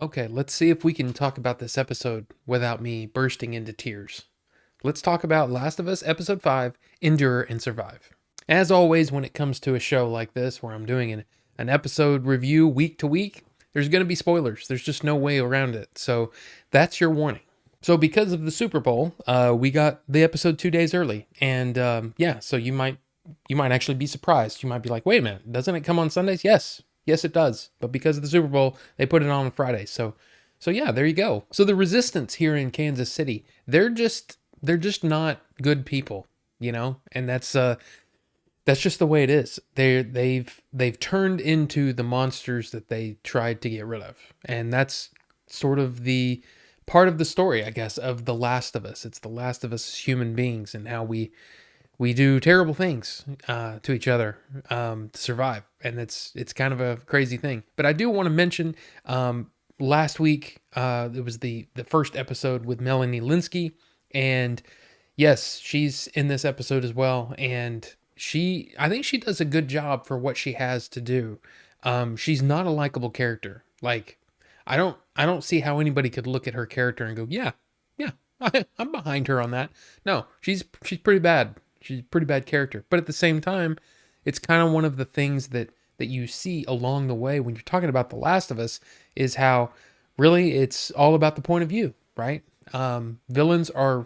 Okay, let's see if we can talk about this episode without me bursting into tears. Let's talk about Last of Us Episode 5, Endure and Survive. As always, when it comes to a show like this, where I'm doing an episode review week to week, there's going to be spoilers. There's just no way around it. So that's your warning. So because of the Super Bowl, we got the episode 2 days early, and yeah, so you might actually be surprised. You might be like, wait a minute, doesn't it come on Sundays? Yes, it does. But because of the Super Bowl, they put it on Friday. So yeah, there you go. So the Resistance here in Kansas City, they're just not good people, and that's just the way it is. They've turned into the monsters that they tried to get rid of, and that's sort of the part of the story, I guess, of The Last of Us. It's The Last of Us as human beings and how we do terrible things to each other to survive, and it's kind of a crazy thing. But I do want to mention last week it was the first episode with Melanie Linsky, and yes, she's in this episode as well, and I think she does a good job for what she has to do. She's not a likable character. Like I don't see how anybody could look at her character and go, yeah, I'm behind her on that. No, she's pretty bad. She's a pretty bad character. But at the same time, it's kind of one of the things that you see along the way when you're talking about The Last of Us is how really it's all about the point of view, right? Villains are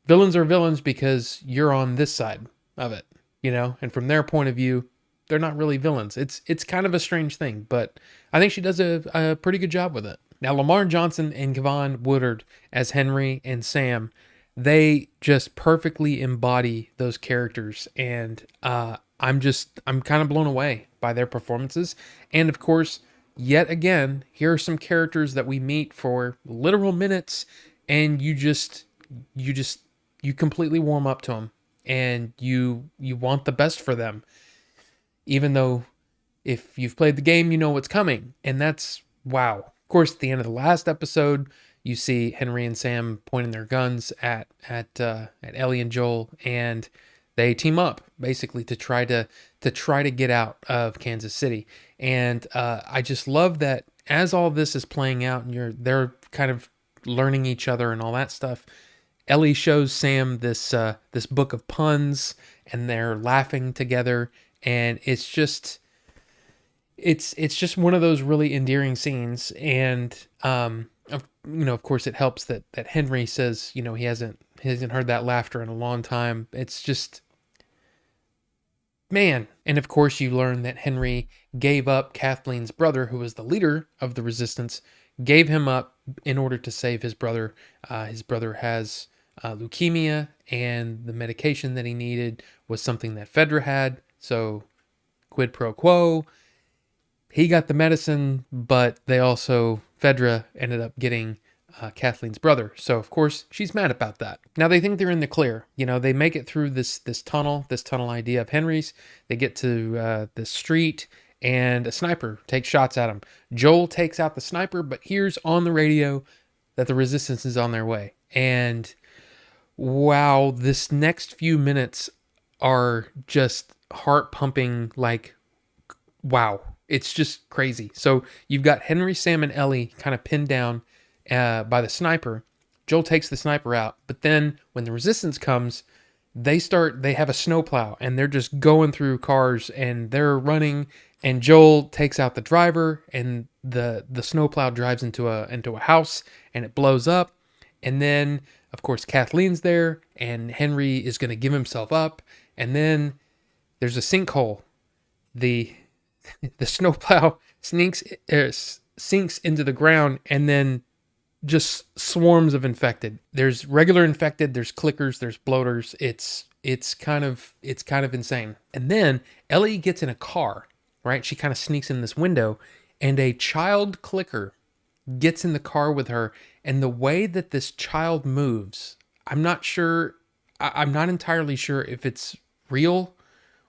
villains because you're on this side of it, and from their point of view, they're not really villains. It's kind of a strange thing, but I think she does a pretty good job with it. Now, Lamar Johnson and Kevon Woodard as Henry and Sam, they just perfectly embody those characters, and I'm kind of blown away by their performances. And of course, yet again, here are some characters that we meet for literal minutes, and you completely warm up to them, and you want the best for them, even though if you've played the game, you know what's coming, and that's wow. Of course, at the end of the last episode, you see Henry and Sam pointing their guns at Ellie and Joel, and they team up basically to try to get out of Kansas City. And I just love that as all this is playing out, and they're kind of learning each other and all that stuff. Ellie shows Sam this book of puns, and they're laughing together, and it's just one of those really endearing scenes. And of course, it helps that Henry says he hasn't heard that laughter in a long time. It's just, man. And of course, you learn that Henry gave up Kathleen's brother, who was the leader of the Resistance, gave him up in order to save his brother. His brother has leukemia, and the medication that he needed was something that Fedra had. So, quid pro quo. He got the medicine, but Fedra ended up getting Kathleen's brother. So, of course, she's mad about that. Now, they think they're in the clear. They make it through this tunnel idea of Henry's. They get to the street, and a sniper takes shots at him. Joel takes out the sniper, but hears on the radio that the Resistance is on their way. And wow, this next few minutes are just heart pumping, like, wow. It's just crazy. So you've got Henry, Sam, and Ellie kind of pinned down by the sniper. Joel takes the sniper out, but then when the Resistance comes, they have a snowplow, and they're just going through cars, and they're running, and Joel takes out the driver, and the snowplow drives into a house, and it blows up. And then of course Kathleen's there, and Henry is going to give himself up, and then there's a sinkhole. The snowplow sinks into the ground, and then just swarms of infected. There's regular infected, there's clickers, there's bloaters. It's kind of insane. And then Ellie gets in a car, right? She kind of sneaks in this window, and a child clicker gets in the car with her. And the way that this child moves, I'm not sure. I'm not entirely sure if it's real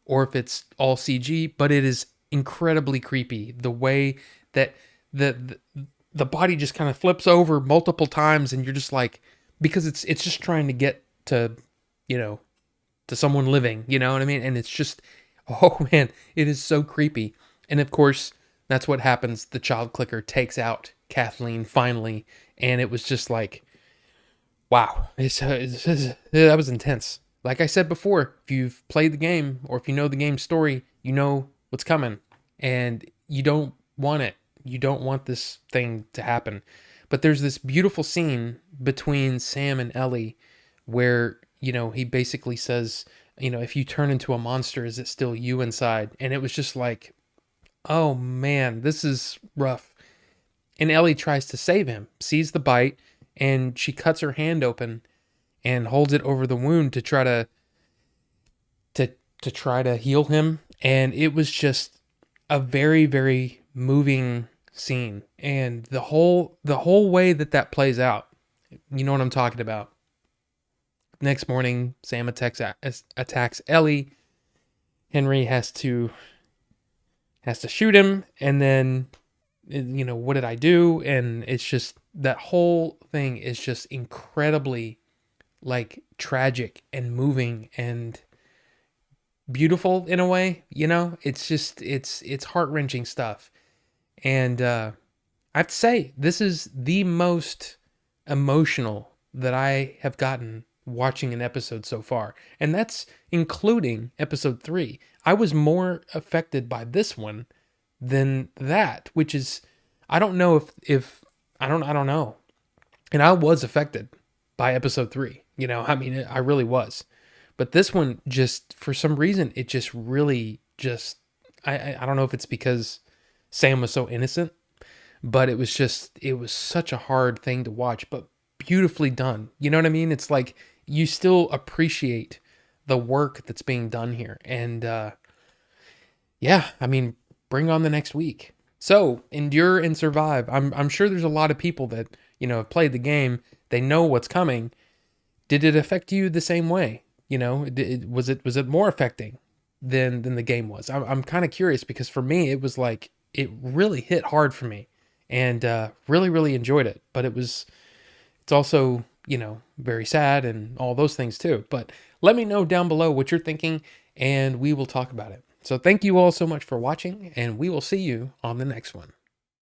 or if it's all CG, but it is incredibly creepy. The way that the body just kind of flips over multiple times, and you're just like, because it's just trying to get to, to someone living, you know what I mean? And it's just, oh man, it is so creepy. And of course, That's what happens. The child clicker takes out Kathleen finally, and it was just like, wow, that was intense. Like I said before, if you've played the game or if you know the game story, you know what's coming, and you don't want it. You don't want this thing to happen. But there's this beautiful scene between Sam and Ellie where, he basically says, if you turn into a monster, is it still you inside? And it was just like, oh man, this is rough. And Ellie tries to save him, sees the bite, and she cuts her hand open and holds it over the wound to try to heal him. And it was just a very, very moving scene. And the whole way that plays out, you know what I'm talking about. Next morning, Sam attacks Ellie. Henry has to shoot him, and then, what did I do? And it's just, that whole thing is just incredibly, like, tragic and moving and beautiful in a way. It's just, it's heart-wrenching stuff. And I have to say, this is the most emotional that I have gotten watching an episode so far, and that's including episode 3. I was more affected by this one than that, which is, I don't know if I don't know. And I was affected by episode 3. I really was. But this one, just for some reason, it just really just, I don't know if it's because Sam was so innocent, but it was such a hard thing to watch, but beautifully done. You know what I mean? It's like you still appreciate the work that's being done here. And yeah, bring on the next week. So, endure and survive. I'm sure there's a lot of people that, have played the game. They know what's coming. Did it affect you the same way? Was it more affecting than the game was? I'm kind of curious, because for me, it was like, it really hit hard for me, and really, really enjoyed it. But it's also, very sad and all those things too. But let me know down below what you're thinking, and we will talk about it. So thank you all so much for watching, and we will see you on the next one.